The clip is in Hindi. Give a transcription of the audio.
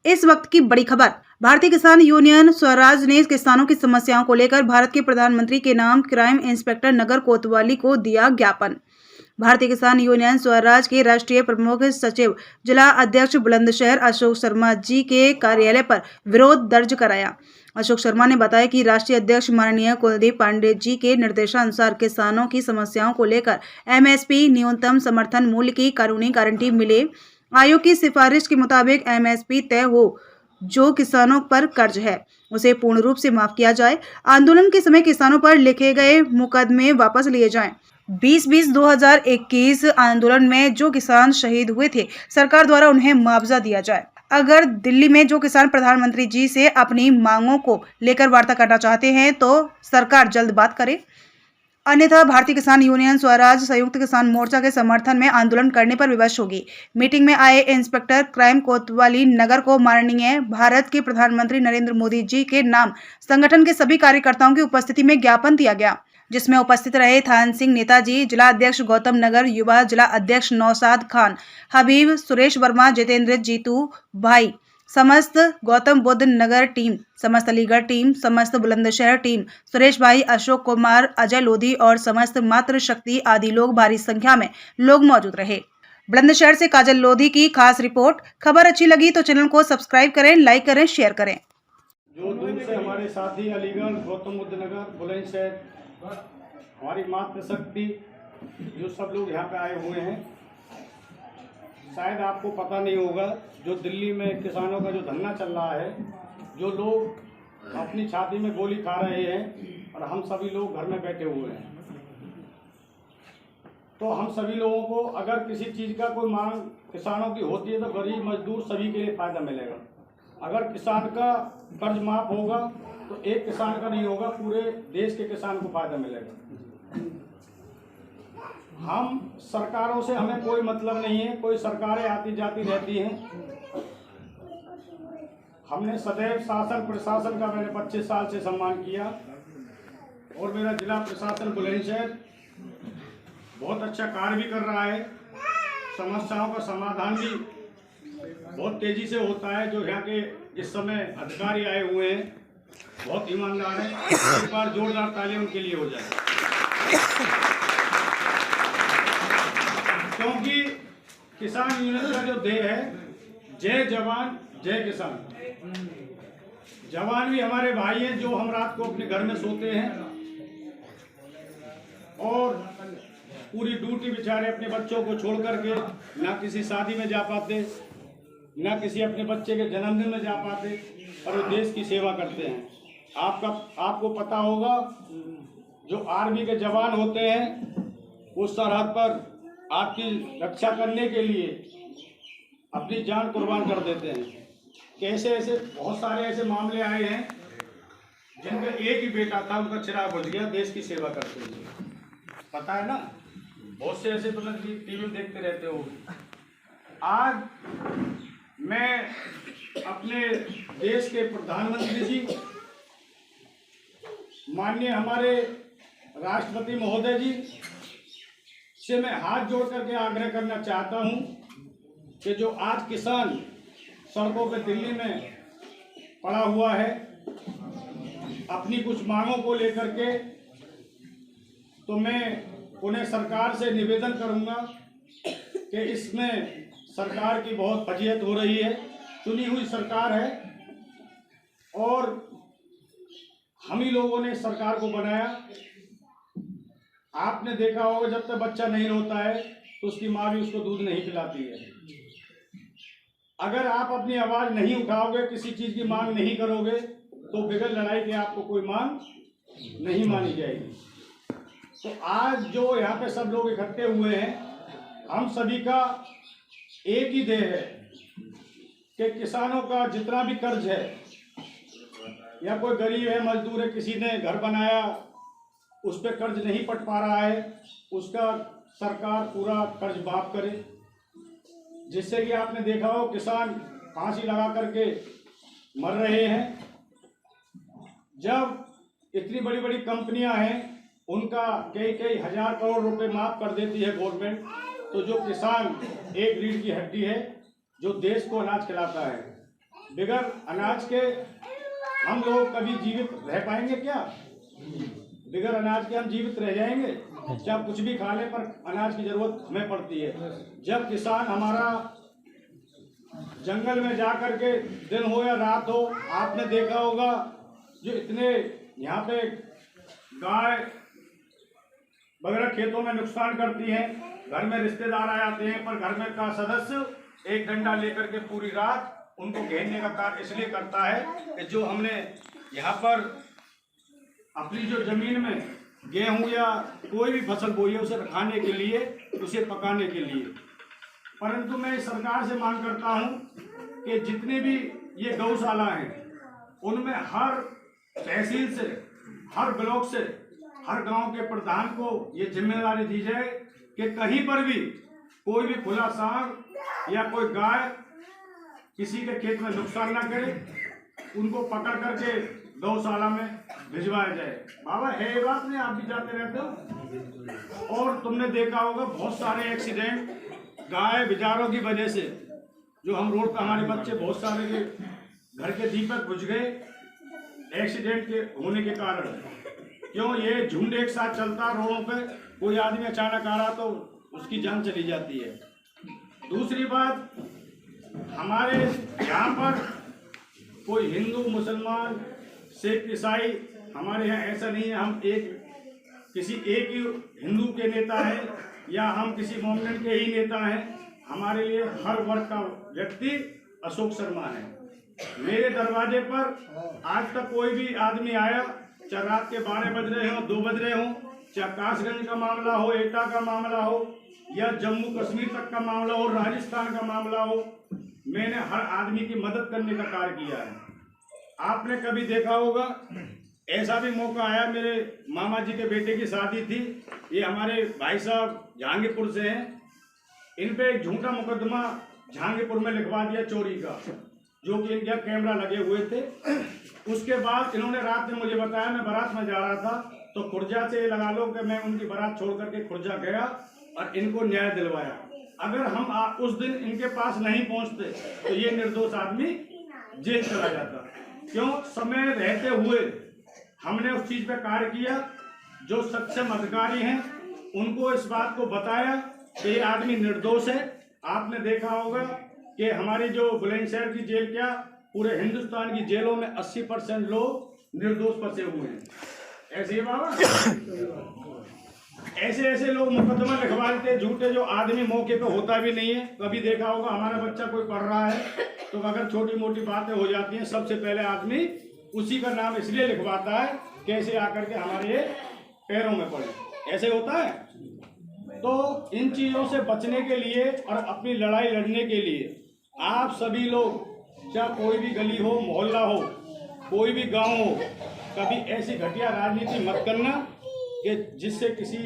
इस वक्त की बड़ी खबर। भारतीय किसान यूनियन स्वराज ने किसानों की समस्याओं को लेकर भारत के प्रधानमंत्री के नाम क्राइम इंस्पेक्टर नगर कोतवाली को दिया ज्ञापन। भारतीय किसान यूनियन स्वराज के राष्ट्रीय प्रमुख सचिव जिला अध्यक्ष बुलंदशहर अशोक शर्मा जी के कार्यालय पर विरोध दर्ज कराया। अशोक शर्मा ने बताया कि राष्ट्रीय अध्यक्ष माननीय कुलदीप पांडे जी के निर्देशानुसार किसानों की समस्याओं को लेकर एमएसपी न्यूनतम समर्थन मूल्य की कानूनी गारंटी मिले, आयोग की सिफारिश के मुताबिक एमएसपी तय हो, जो किसानों पर कर्ज है उसे पूर्ण रूप से माफ किया जाए, आंदोलन के समय किसानों पर लिखे गए मुकदमे वापस लिए जाएं। 2020-2021 आंदोलन में जो किसान शहीद हुए थे, सरकार द्वारा उन्हें मुआवजा दिया जाए। अगर दिल्ली में जो किसान प्रधानमंत्री जी से अपनी मांगों को लेकर वार्ता करना चाहते हैं तो सरकार जल्द बात करे, अन्यथा भारतीय किसान यूनियन स्वराज संयुक्त किसान मोर्चा के समर्थन में आंदोलन करने पर विवश होगी। मीटिंग में आए इंस्पेक्टर क्राइम कोतवाली नगर को माननीय भारत के प्रधानमंत्री नरेंद्र मोदी जी के नाम संगठन के सभी कार्यकर्ताओं की उपस्थिति में ज्ञापन दिया गया, जिसमें उपस्थित रहे थान सिंह नेताजी, जिला अध्यक्ष गौतम नगर, युवा जिला अध्यक्ष नौसाद खान, हबीब, सुरेश वर्मा, जितेंद्र, जीतू भाई, समस्त गौतम बुद्ध नगर टीम, समस्त अलीगढ़ टीम, समस्त बुलंदशहर टीम, सुरेश भाई, अशोक कुमार, अजय लोधी और समस्त मातृ शक्ति आदि लोग भारी संख्या में लोग मौजूद रहे। बुलंदशहर से काजल लोधी की खास रिपोर्ट। खबर अच्छी लगी तो चैनल को सब्सक्राइब करें, लाइक करें, शेयर करें। जो दूर से हमारे साथी अलीगढ़, गौतम बुद्ध नगर, बुलंदशहर, हमारी मातृशक्ति, जो सब लोग यहाँ पे आए हुए हैं, शायद आपको पता नहीं होगा, जो दिल्ली में किसानों का जो धरना चल रहा है, जो लोग अपनी छाती में गोली खा रहे हैं और हम सभी लोग घर में बैठे हुए हैं। तो हम सभी लोगों को अगर किसी चीज़ का कोई मांग किसानों की होती है तो गरीब मजदूर सभी के लिए फ़ायदा मिलेगा। अगर किसान का कर्ज माफ होगा तो एक किसान का नहीं होगा, पूरे देश के किसान को फ़ायदा मिलेगा। हम सरकारों से हमें कोई मतलब नहीं है, कोई सरकारें आती जाती रहती हैं। हमने सदैव शासन प्रशासन का मैंने 25 साल से सम्मान किया और मेरा जिला प्रशासन बुलंदशहर बहुत अच्छा कार्य भी कर रहा है। समस्याओं का समाधान भी बहुत तेजी से होता है। जो यहाँ के इस समय अधिकारी आए हुए हैं बहुत ईमानदार हैं। एक बार जोरदार ताली उनके लिए हो जाए, क्योंकि किसान यूनियन का जो ध्येय है जय जवान जय किसान। जवान भी हमारे भाई हैं जो हम रात को अपने घर में सोते हैं और पूरी ड्यूटी बेचारे अपने बच्चों को छोड़ करके ना किसी शादी में जा पाते, ना किसी अपने बच्चे के जन्मदिन में जा पाते, और वो देश की सेवा करते हैं। आपको पता होगा, जो आर्मी के जवान होते हैं वो सरहद पर आपकी रक्षा करने के लिए अपनी जान कुर्बान कर देते हैं। कैसे ऐसे बहुत सारे ऐसे मामले आए हैं जिनका एक ही बेटा था, उनका चिराग बुझ गया देश की सेवा करते हुए। पता है ना, बहुत से ऐसे तो टीवी में देखते रहते हो। आज मैं अपने देश के प्रधानमंत्री जी, माननीय हमारे राष्ट्रपति महोदय जी से मैं हाथ जोड़ करके आग्रह करना चाहता हूं कि जो आज किसान सड़कों पर दिल्ली में पड़ा हुआ है अपनी कुछ मांगों को लेकर के, तो मैं उन्हें सरकार से निवेदन करूंगा कि इसमें सरकार की बहुत फजीहत हो रही है। चुनी हुई सरकार है और हम ही लोगों ने सरकार को बनाया। आपने देखा होगा, जब तक बच्चा नहीं रोता है तो उसकी माँ भी उसको दूध नहीं पिलाती है। अगर आप अपनी आवाज़ नहीं उठाओगे, किसी चीज़ की मांग नहीं करोगे, तो बगैर लड़ाई के आपको कोई मांग नहीं मानी जाएगी। तो आज जो यहाँ पे सब लोग इकट्ठे हुए हैं, हम सभी का एक ही ध्येय है कि किसानों का जितना भी कर्ज है, या कोई गरीब है, मजदूर है, किसी ने घर बनाया उस पर कर्ज नहीं पट पा रहा है, उसका सरकार पूरा कर्ज माफ करे। जिससे कि आपने देखा हो किसान फांसी लगा करके मर रहे हैं। जब इतनी बड़ी बड़ी कंपनियां हैं, उनका कई हजार करोड़ रुपए माफ कर देती है गवर्नमेंट, तो जो किसान एक रीढ़ की हड्डी है, जो देश को अनाज खिलाता है, बिगर अनाज के हम लोग कभी जीवित रह पाएंगे क्या? बिगर अनाज के हम जीवित रह जाएंगे? जब कुछ भी खा ले पर अनाज की जरूरत हमें पड़ती है। जब किसान हमारा जंगल में जा कर के दिन हो या रात हो, आपने देखा होगा जो इतने यहाँ पे गाय वगैरह खेतों में नुकसान करती हैं, घर में रिश्तेदार आ जाते हैं, पर घर में का सदस्य एक डंडा लेकर के पूरी रात उनको घेरने का कार्य इसलिए करता है कि जो हमने यहाँ पर अपनी जो जमीन में गेहूं या कोई भी फसल बोई है उसे खाने के लिए, उसे पकाने के लिए। परंतु मैं सरकार से मांग करता हूं कि जितने भी ये गौशाला हैं उनमें हर तहसील से, हर ब्लॉक से, हर गांव के प्रधान को ये जिम्मेदारी दी जाए कि कहीं पर भी कोई भी खुला सांड या कोई गाय किसी के खेत में नुकसान ना करे, उनको पकड़ करके गौशाला में भिजवाया जाए। बाबा है ये बात नहीं, आप भी जाते रहते हो और तुमने देखा होगा बहुत सारे एक्सीडेंट गाय बिचारों की वजह से, जो हम रोड पर हमारे बच्चे बहुत सारे के घर के दीपक बुझ गए एक्सीडेंट के होने के कारण। क्यों? ये झुंड एक साथ चलता रोडों पे, कोई आदमी अचानक आ रहा तो उसकी जान चली जाती है। दूसरी बात, हमारे यहाँ पर कोई हिंदू मुसलमान सिख ईसाई, हमारे यहाँ ऐसा नहीं है हम किसी एक ही हिंदू के नेता हैं या हम किसी मोमिन के ही नेता हैं। हमारे लिए हर वर्ग का व्यक्ति अशोक शर्मा है। मेरे दरवाजे पर आज तक कोई भी आदमी आया, चाहे रात के 12 बज रहे हो, 2 बज रहे हो, चाहे कासगंज का मामला हो, एटा का मामला हो या जम्मू कश्मीर तक का मामला हो, राजस्थान का मामला हो, मैंने हर आदमी की मदद करने का कार्य किया है। आपने कभी देखा होगा, ऐसा भी मौका आया, मेरे मामा जी के बेटे की शादी थी, ये हमारे भाई साहब जहांगीरपुर से हैं, इन पे एक झूठा मुकदमा जहांगीरपुर में लिखवा दिया चोरी का, जो कि इनके कैमरा लगे हुए थे। उसके बाद इन्होंने रात में मुझे बताया, मैं बारात में जा रहा था तो खुर्जा से लगा लो कि मैं उनकी बारात छोड़ करके खुर्जा गया और इनको न्याय दिलवाया। अगर हम उस दिन इनके पास नहीं पहुंचते तो ये निर्दोष आदमी जेल चला जाता। क्यों? समय रहते हुए हमने उस चीज पे कार्य किया। जो सक्षम अधिकारी हैं उनको इस बात को बताया कि ये आदमी निर्दोष है। आपने देखा होगा कि हमारी जो बुलंदशहर की जेल, क्या पूरे हिंदुस्तान की जेलों में 80% लोग निर्दोष फंसे हुए हैं। ऐसे ही बाबा ऐसे लोग मुकदमा लिखवा देते हैं झूठे, जो आदमी मौके पे होता भी नहीं है। कभी देखा होगा हमारा बच्चा कोई पढ़ रहा है तो अगर छोटी मोटी बातें हो जाती हैं, सबसे पहले आदमी उसी का नाम इसलिए लिखवाता है कैसे आकर के हमारे पैरों में पड़े। ऐसे होता है। तो इन चीजों से बचने के लिए और अपनी लड़ाई लड़ने के लिए आप सभी लोग, चाहे कोई भी गली हो, मोहल्ला हो, कोई भी गांव हो, कभी ऐसी घटिया राजनीति मत करना कि जिससे किसी